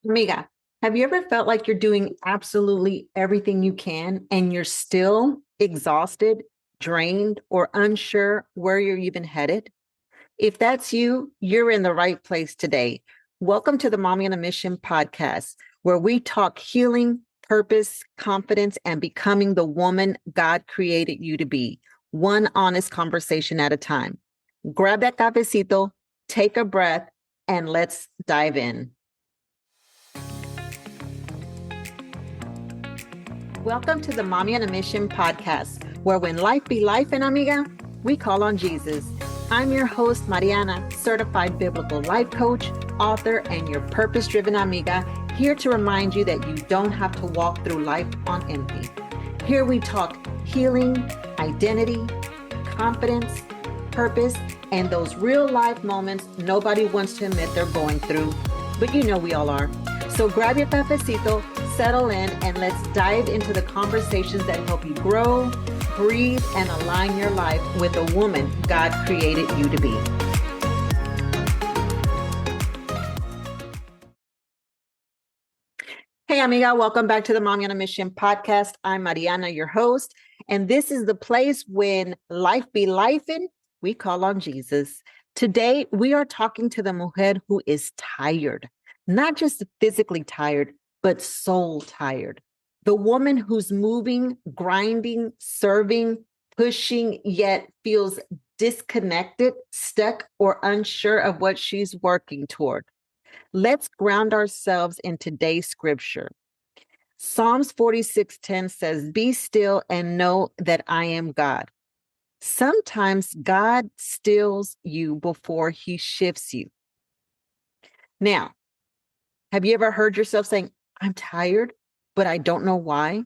Amiga, have you ever felt like you're doing absolutely everything you can and you're still exhausted, drained, or unsure where you're even headed? If that's you, you're in the right place today. Welcome to the Mommy on a Mission podcast, where we talk healing, purpose, confidence, and becoming the woman God created you to be, one honest conversation at a time. Grab that cafecito, take a breath, and let's dive in. Welcome to the Mommy on a Mission podcast, where when life be life and amiga, we call on Jesus. I'm your host, Mariana, certified biblical life coach, author, and your purpose-driven amiga, here to remind you that you don't have to walk through life on empty. Here we talk healing, identity, confidence, purpose, and those real life moments nobody wants to admit they're going through, but you know we all are. So grab your cafecito, settle in, and let's dive into the conversations that help you grow, breathe, and align your life with the woman God created you to be. Hey, amiga, welcome back to the Mommy on a Mission podcast. I'm Mariana, your host, and this is the place when life be lifing, we call on Jesus. Today, we are talking to the mujer who is tired. Not just physically tired, but soul tired. The woman who's moving, grinding, serving, pushing, yet feels disconnected, stuck, or unsure of what she's working toward. Let's ground ourselves in today's scripture. Psalms 46:10 says, "Be still and know that I am God." Sometimes God stills you before he shifts you. Now, have you ever heard yourself saying, "I'm tired, but I don't know why"?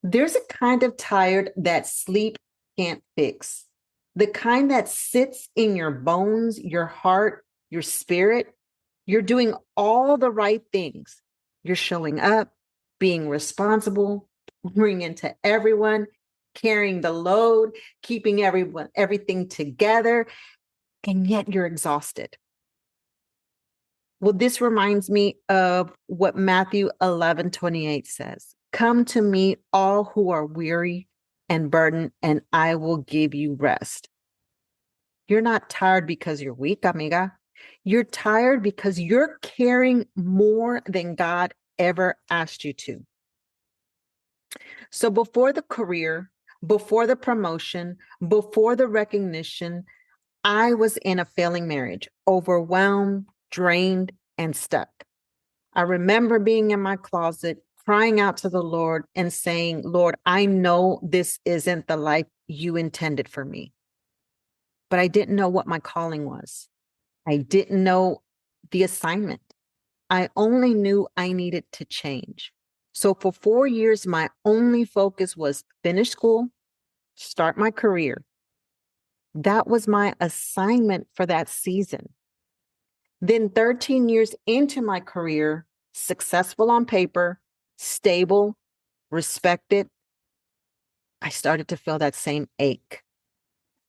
There's a kind of tired that sleep can't fix. The kind that sits in your bones, your heart, your spirit. You're doing all the right things. You're showing up, being responsible, pouring into everyone, carrying the load, keeping everything together, and yet you're exhausted. Well, this reminds me of what Matthew 11:28 says. "Come to me, all who are weary and burdened, and I will give you rest." You're not tired because you're weak, amiga. You're tired because you're carrying more than God ever asked you to. So before the career, before the promotion, before the recognition, I was in a failing marriage, overwhelmed, drained, and stuck. I remember being in my closet, crying out to the Lord and saying, "Lord, I know this isn't the life you intended for me." But I didn't know what my calling was. I didn't know the assignment. I only knew I needed to change. So for 4 years, my only focus was finish school, start my career. That was my assignment for that season. Then 13 years into my career, successful on paper, stable, respected, I started to feel that same ache.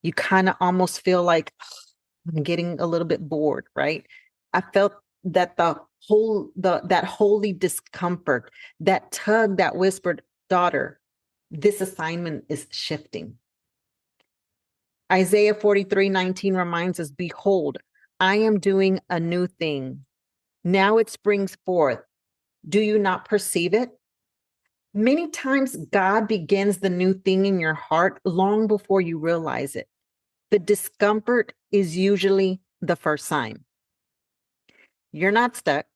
You kind of almost feel like I'm getting a little bit bored, right? I felt that that holy discomfort, that tug that whispered, "Daughter, this assignment is shifting." Isaiah 43:19 reminds us, "Behold, I am doing a new thing. Now it springs forth. Do you not perceive it?" Many times God begins the new thing in your heart long before you realize it. The discomfort is usually the first sign. You're not stuck.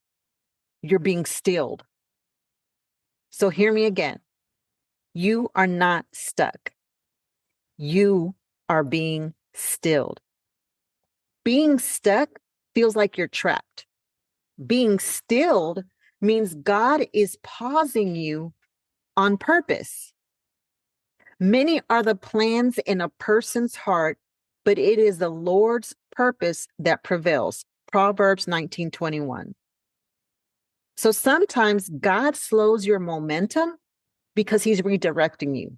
You're being stilled. So hear me again. You are not stuck. You are being stilled. Being stuck feels like you're trapped. Being stilled means God is pausing you on purpose. Many are the plans in a person's heart, but it is the Lord's purpose that prevails. Proverbs 19:21. So sometimes God slows your momentum because he's redirecting you.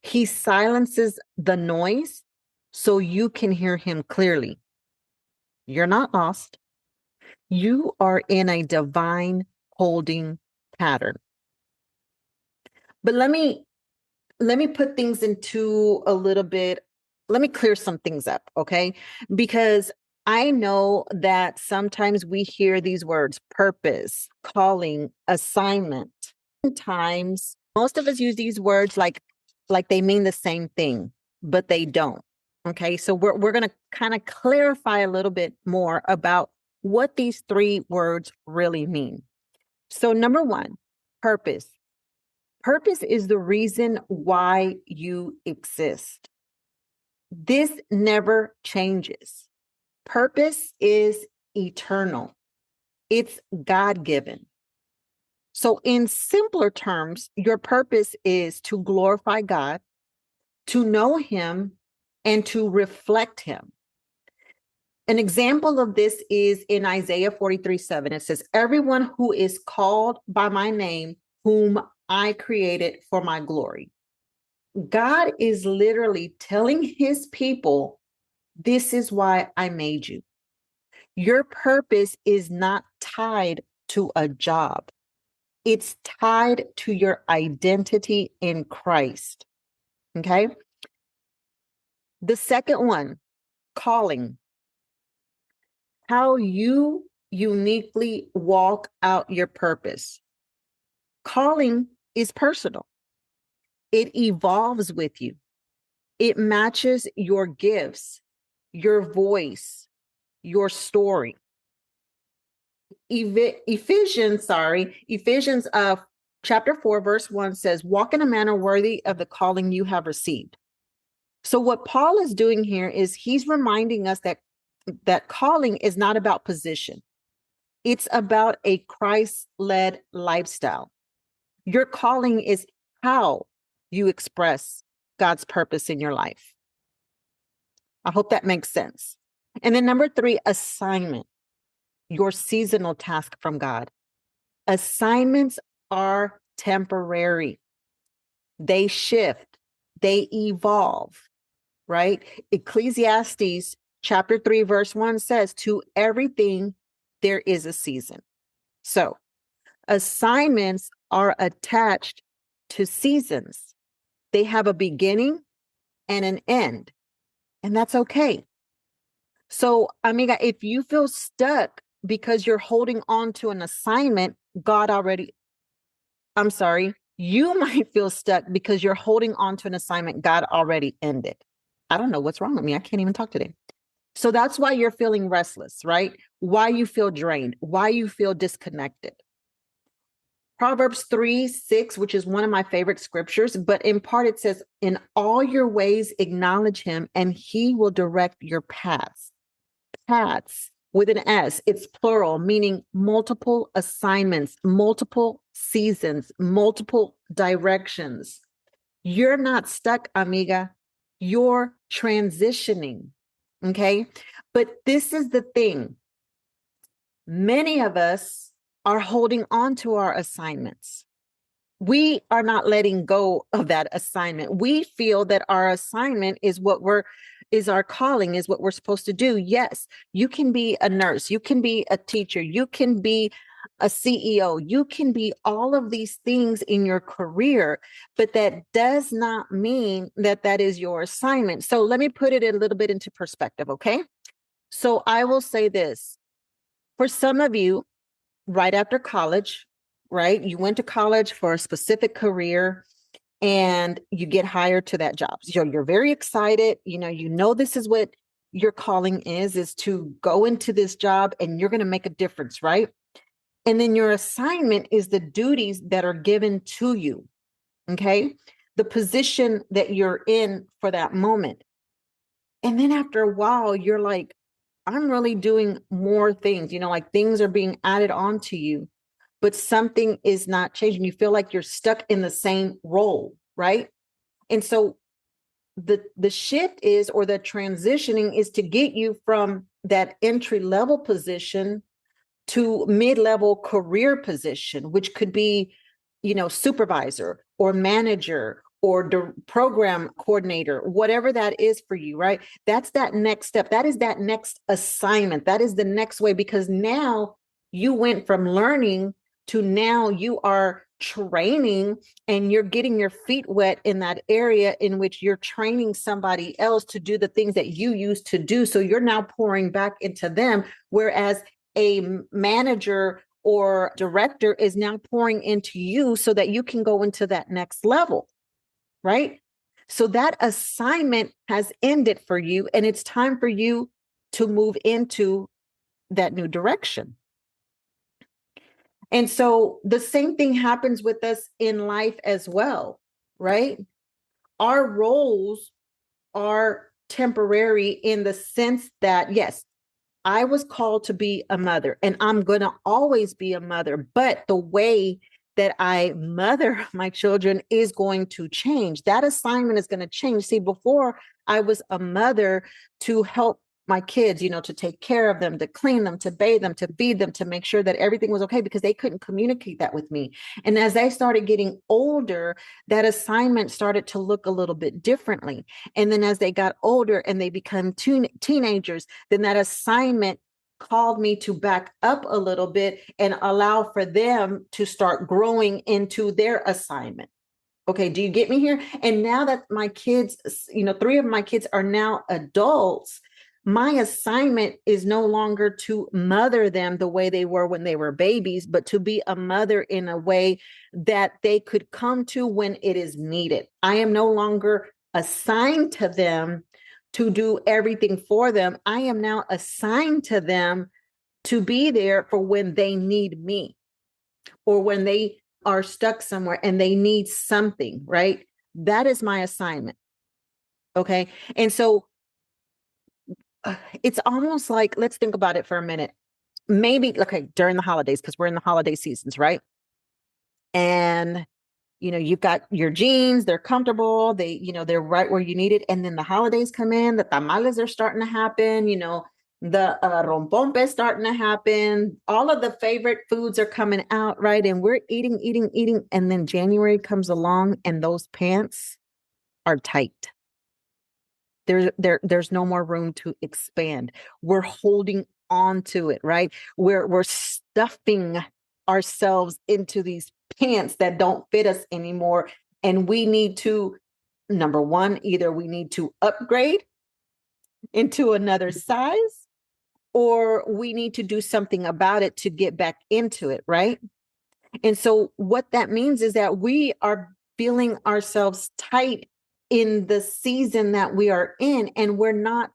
He silences the noise so you can hear him clearly. You're not lost. You are in a divine holding pattern. But let me put things into a little bit. Let me clear some things up, okay? Because I know that sometimes we hear these words, purpose, calling, assignment. Sometimes most of us use these words like they mean the same thing, but they don't. Okay? So we're going to kind of clarify a little bit more about what these three words really mean. So number one, purpose. Purpose is the reason why you exist. This never changes. Purpose is eternal. It's God-given. So in simpler terms, your purpose is to glorify God, to know him, and to reflect him. An example of this is in Isaiah 43:7. It says, everyone who is called by my name, whom I created for my glory. God is literally telling his people, this is why I made you. Your purpose is not tied to a job. It's tied to your identity in Christ. Okay. The second one, calling. How you uniquely walk out your purpose. Calling is personal. It evolves with you. It matches your gifts, your voice, your story. Ephesians chapter 4, verse 1 says, walk in a manner worthy of the calling you have received. So what Paul is doing here is he's reminding us that calling is not about position. It's about a Christ-led lifestyle. Your calling is how you express God's purpose in your life. I hope that makes sense. And then number 3, assignment. Your seasonal task from God. Assignments are temporary. They shift, they evolve, right? Ecclesiastes chapter 3, verse 1 says, to everything there is a season. So assignments are attached to seasons. They have a beginning and an end, and that's okay. So, amiga, if you feel stuck because you're holding on to an assignment, you might feel stuck because you're holding on to an assignment God already ended. I don't know what's wrong with me. I can't even talk today. So that's why you're feeling restless, right? Why you feel drained, why you feel disconnected. Proverbs 3:6, which is one of my favorite scriptures, but in part it says, in all your ways acknowledge him and he will direct your paths. Paths with an S, it's plural, meaning multiple assignments, multiple seasons, multiple directions. You're not stuck, amiga. You're transitioning. Okay. But this is the thing. Many of us are holding on to our assignments. We are not letting go of that assignment. We feel that our assignment is our calling, is what we're supposed to do. Yes, you can be a nurse, you can be a teacher, you can be a CEO, you can be all of these things in your career, but that does not mean that that is your assignment. So let me put it a little bit into perspective, okay? So I will say this. For some of you, right after college, right? You went to college for a specific career and you get hired to that job. So you're very excited. You know this is what your calling is to go into this job and you're going to make a difference, right? And then your assignment is the duties that are given to you, okay? The position that you're in for that moment. And then after a while, you're like, I'm really doing more things, like things are being added on to you, but something is not changing. You feel like you're stuck in the same role, right? And so the shift is, or the transitioning is to get you from that entry level position to mid-level career position, which could be, supervisor or manager or the program coordinator, whatever that is for you, right? That's that next step. That is that next assignment. That is the next way, because now You went from learning to now you are training, and you're getting your feet wet in that area in which you're training somebody else to do the things that you used to do. So you're now pouring back into them, whereas a manager or director is now pouring into you so that you can go into that next level, right? So that assignment has ended for you, and it's time for you to move into that new direction. And so the same thing happens with us in life as well, right? Our roles are temporary in the sense that, yes, I was called to be a mother, and I'm going to always be a mother, but the way that I mother my children is going to change. That assignment is going to change. See, before I was a mother to help my kids, to take care of them, to clean them, to bathe them, to feed them, to make sure that everything was okay, because they couldn't communicate that with me. And as they started getting older, that assignment started to look a little bit differently. And then as they got older and they become teenagers, then that assignment called me to back up a little bit and allow for them to start growing into their assignment. Okay, do you get me here? And now that my kids, three of my kids are now adults, my assignment is no longer to mother them the way they were when they were babies, but to be a mother in a way that they could come to when it is needed. I am no longer assigned to them to do everything for them. I am now assigned to them to be there for when they need me, or when they are stuck somewhere and they need something, right? That is my assignment. Okay. And so it's almost like, let's think about it for a minute. Maybe, okay, during the holidays, because we're in the holiday seasons, right? And you've got your jeans, they're comfortable, they're right where you need it. And then the holidays come in, the tamales are starting to happen, the rompompe is starting to happen. All of the favorite foods are coming out, right? And we're eating, eating, eating. And then January comes along and those pants are tight. There's no more room to expand. We're holding on to it, right? We're stuffing ourselves into these pants that don't fit us anymore. And we need to, number one, either we need to upgrade into another size, or we need to do something about it to get back into it, right? And so what that means is that we are feeling ourselves tight in the season that we are in, and we're not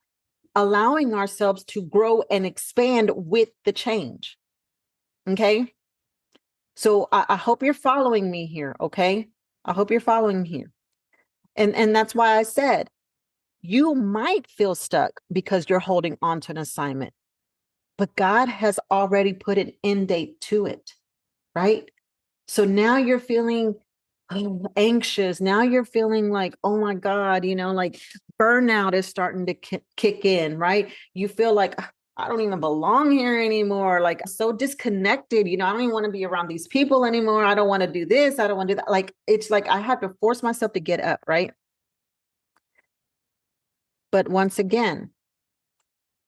allowing ourselves to grow and expand with the change. Okay. So I hope you're following me here. Okay. I hope you're following here. And that's why I said you might feel stuck because you're holding on to an assignment, but God has already put an end date to it, right? So now you're feeling anxious. Now you're feeling like, oh my God, like burnout is starting to kick in, right? You feel like, I don't even belong here anymore. Like, I'm so disconnected. I don't even want to be around these people anymore. I don't want to do this. I don't want to do that. Like, it's like I have to force myself to get up, right? But once again,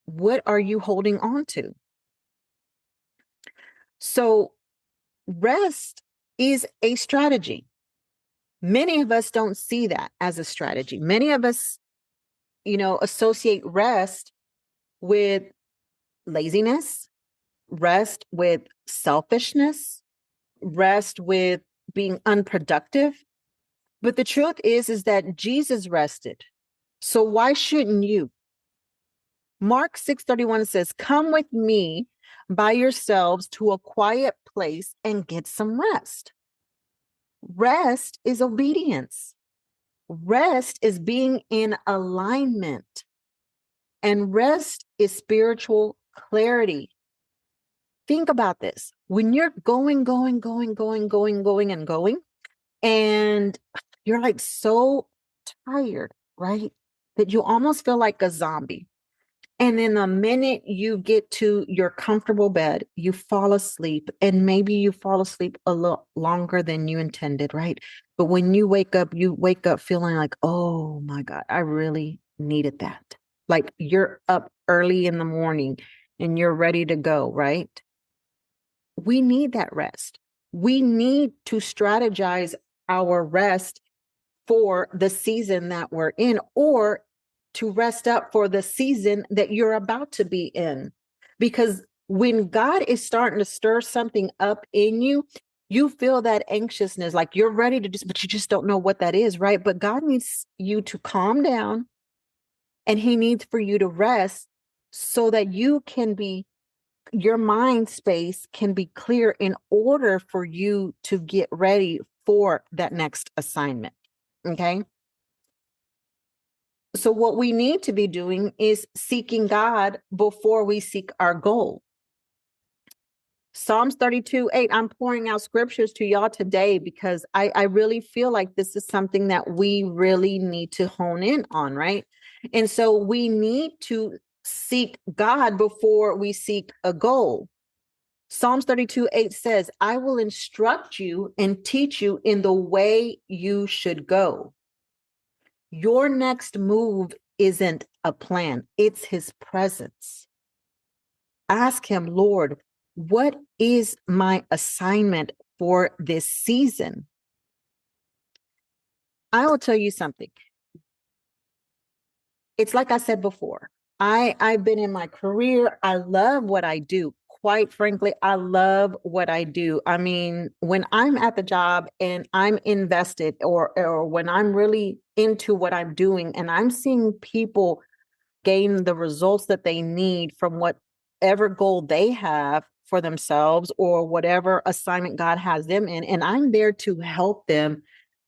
what are you holding on to? So rest is a strategy. Many of us don't see that as a strategy. Many of us, associate rest with laziness, rest with selfishness, rest with being unproductive. But the truth is that Jesus rested. So why shouldn't you? Mark 6:31 says, "Come with me by yourselves to a quiet place and get some rest." Rest is obedience. Rest is being in alignment. And rest is spiritual clarity. Think about this. When you're going, and going, and you're like so tired, right? That you almost feel like a zombie. And then the minute you get to your comfortable bed, you fall asleep, and maybe you fall asleep a little longer than you intended, right? But when you wake up feeling like, oh my God, I really needed that. Like you're up early in the morning and you're ready to go, right? We need that rest. We need to strategize our rest for the season that we're in, or to rest up for the season that you're about to be in. Because when God is starting to stir something up in you, you feel that anxiousness, like you're ready to just, but you just don't know what that is, right? But God needs you to calm down, and He needs for you to rest so that you can be, your mind space can be clear in order for you to get ready for that next assignment. Okay. So, what we need to be doing is seeking God before we seek our goal. Psalms 32:8, I'm pouring out scriptures to y'all today because I really feel like this is something that we really need to hone in on, right? And so we need to seek God before we seek a goal. Psalms 32:8 says, I will instruct you and teach you in the way you should go. Your next move isn't a plan, it's His presence. Ask Him, Lord, what is my assignment for this season? I will tell you something. It's like I said before, I've been in my career. I love what I do. Quite frankly, I love what I do. I mean, when I'm at the job and I'm invested, or when I'm really into what I'm doing and I'm seeing people gain the results that they need from whatever goal they have for themselves or whatever assignment God has them in, and I'm there to help them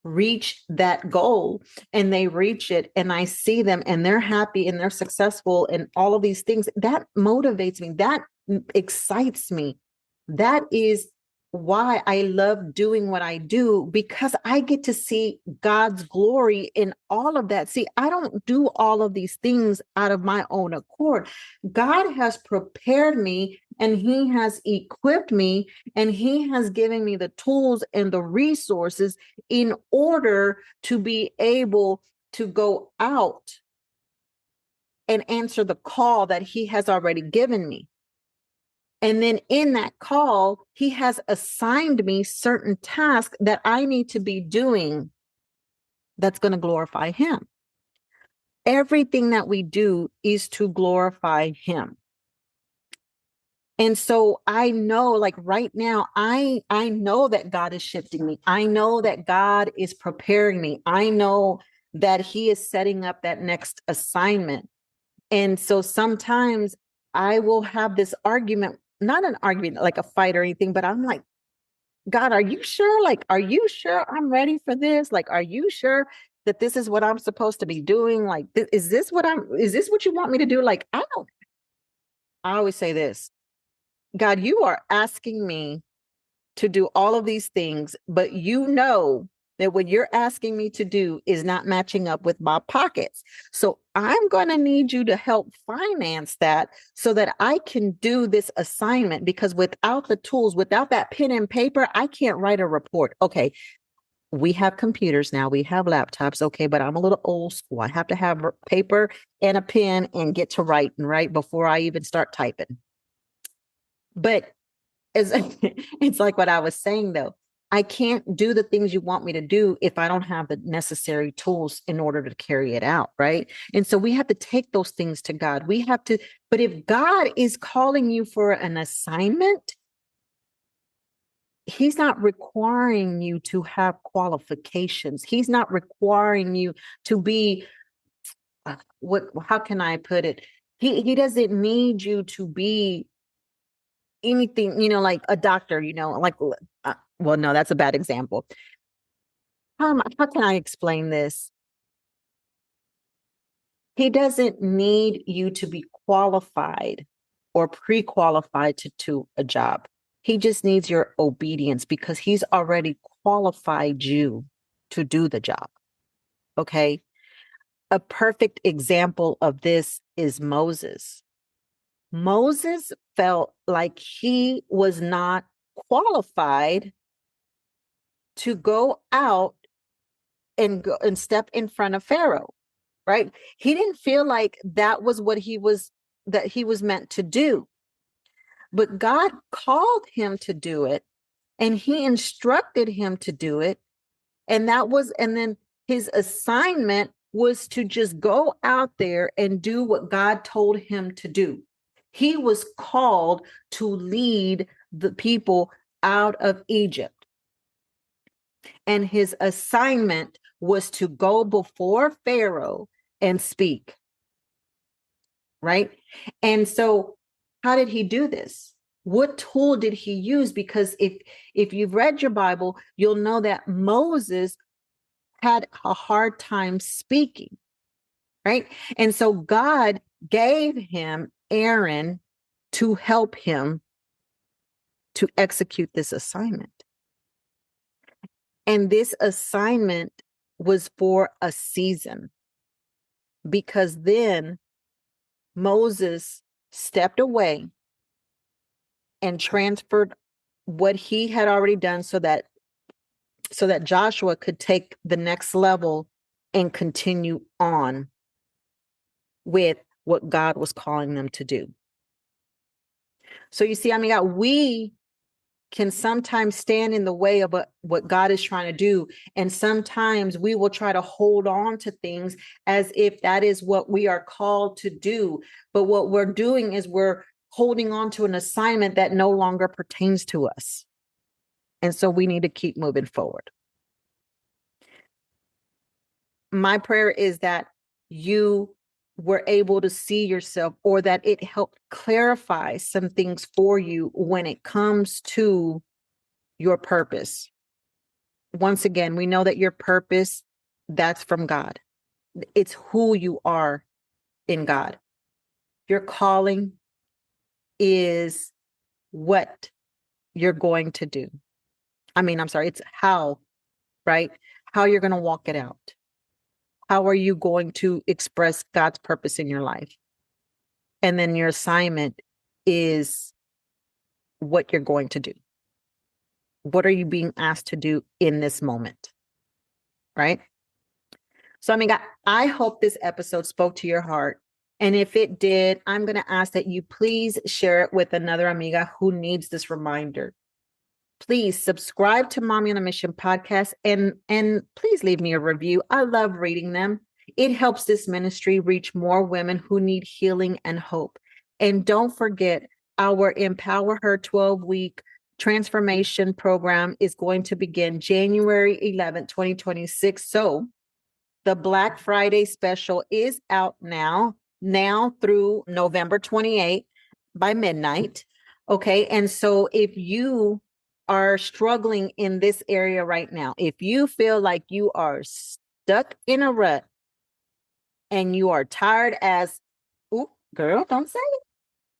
reach that goal, and they reach it, and I see them and they're happy and they're successful and all of these things, that motivates me, that excites me. That is why I love doing what I do, because I get to see God's glory in all of that. See, I don't do all of these things out of my own accord. God has prepared me, and He has equipped me, and He has given me the tools and the resources in order to be able to go out and answer the call that He has already given me. And then in that call, He has assigned me certain tasks that I need to be doing that's going to glorify Him. Everything that we do is to glorify Him. And so I know, like right now, I know that God is shifting me. I know that God is preparing me. I know that He is setting up that next assignment. And so sometimes I will have this argument, not an argument like a fight or anything, but I'm like, God, are you sure? Like, are you sure I'm ready for this? Like, are you sure that this is what I'm supposed to be doing? Like, is this what you want me to do? Like, I always say this, God, you are asking me to do all of these things, but you know that what you're asking me to do is not matching up with my pockets. So I'm going to need you to help finance that so that I can do this assignment, because without the tools, without that pen and paper, I can't write a report. Okay, we have computers now, we have laptops. Okay, but I'm a little old school. I have to have paper and a pen and get to writing right before I even start typing. But it's, it's like what I was saying, though. I can't do the things you want me to do if I don't have the necessary tools in order to carry it out, right? And so we have to take those things to God. We have to, but if God is calling you for an assignment, He's not requiring you to have qualifications. He's not requiring you to be, how can I put it? He doesn't need you to be anything, like a doctor, like, well, no, that's a bad example. How can I explain this? He doesn't need you to be qualified or pre-qualified to a job. He just needs your obedience, because He's already qualified you to do the job. Okay. A perfect example of this is Moses. Moses felt like he was not qualified to go out and go and step in front of Pharaoh, right? He didn't feel like that was what he was meant to do. but God called him to do it, and he instructed him to do it. And then his assignment was to just go out there and do what God told him to do. He was called to lead the people out of Egypt. And his assignment was to go before Pharaoh and speak. Right? And so how did he do this? What tool did he use? Because if you've read your Bible, you'll know that Moses had a hard time speaking, right? And so God gave him Aaron to help him to execute this assignment. And this assignment was for a season, because then Moses stepped away and transferred what he had already done so that Joshua could take the next level and continue on with what God was calling them to do. So you see, we can sometimes stand in the way of what God is trying to do. And sometimes we will try to hold on to things as if that is what we are called to do. But what we're doing is we're holding on to an assignment that no longer pertains to us. And so we need to keep moving forward. My prayer is that you were able to see yourself, or that it helped clarify some things for you when it comes to your purpose. Once again, we know that your purpose, that's from God. It's who you are in God. Your calling is what you're going to do. It's how, right? How you're going to walk it out. How are you going to express God's purpose in your life? And then your assignment is what you're going to do. What are you being asked to do in this moment? Right? So, I hope this episode spoke to your heart. And if it did, I'm going to ask that you please share it with another amiga who needs this reminder. Please subscribe to Mommy on a Mission podcast, and please leave me a review. I love reading them. It helps this ministry reach more women who need healing and hope. And don't forget, our Empower Her 12-week transformation program is going to begin January 11th, 2026. So the Black Friday special is out now through November 28th by midnight. Okay. And so if you are struggling in this area right now, if you feel like you are stuck in a rut and you are tired as, ooh, girl, don't say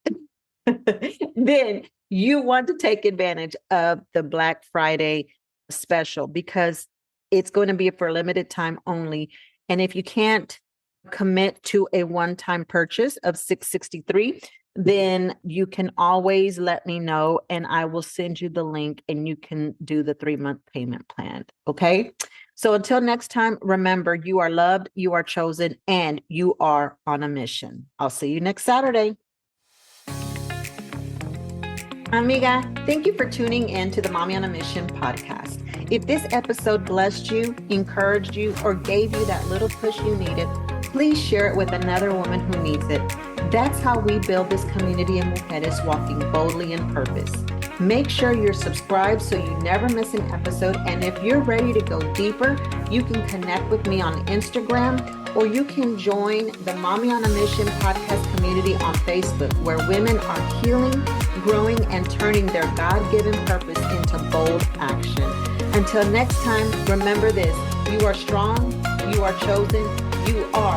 it, then you want to take advantage of the Black Friday special, because it's going to be for a limited time only. And if you can't commit to a one-time purchase of $663, then you can always let me know and I will send you the link and you can do the 3-month payment plan. Okay. So until next time, remember, you are loved, you are chosen, and you are on a mission. I'll see you next Saturday. Amiga, thank you for tuning in to the Mommy on a Mission podcast. If this episode blessed you, encouraged you, or gave you that little push you needed, please share it with another woman who needs it. That's how we build this community of mujeres walking boldly in purpose. Make sure you're subscribed so you never miss an episode. And if you're ready to go deeper, you can connect with me on Instagram, or you can join the Mommy on a Mission podcast community on Facebook, where women are healing, growing, and turning their God-given purpose into bold action. Until next time, remember this: you are strong, you are chosen, you are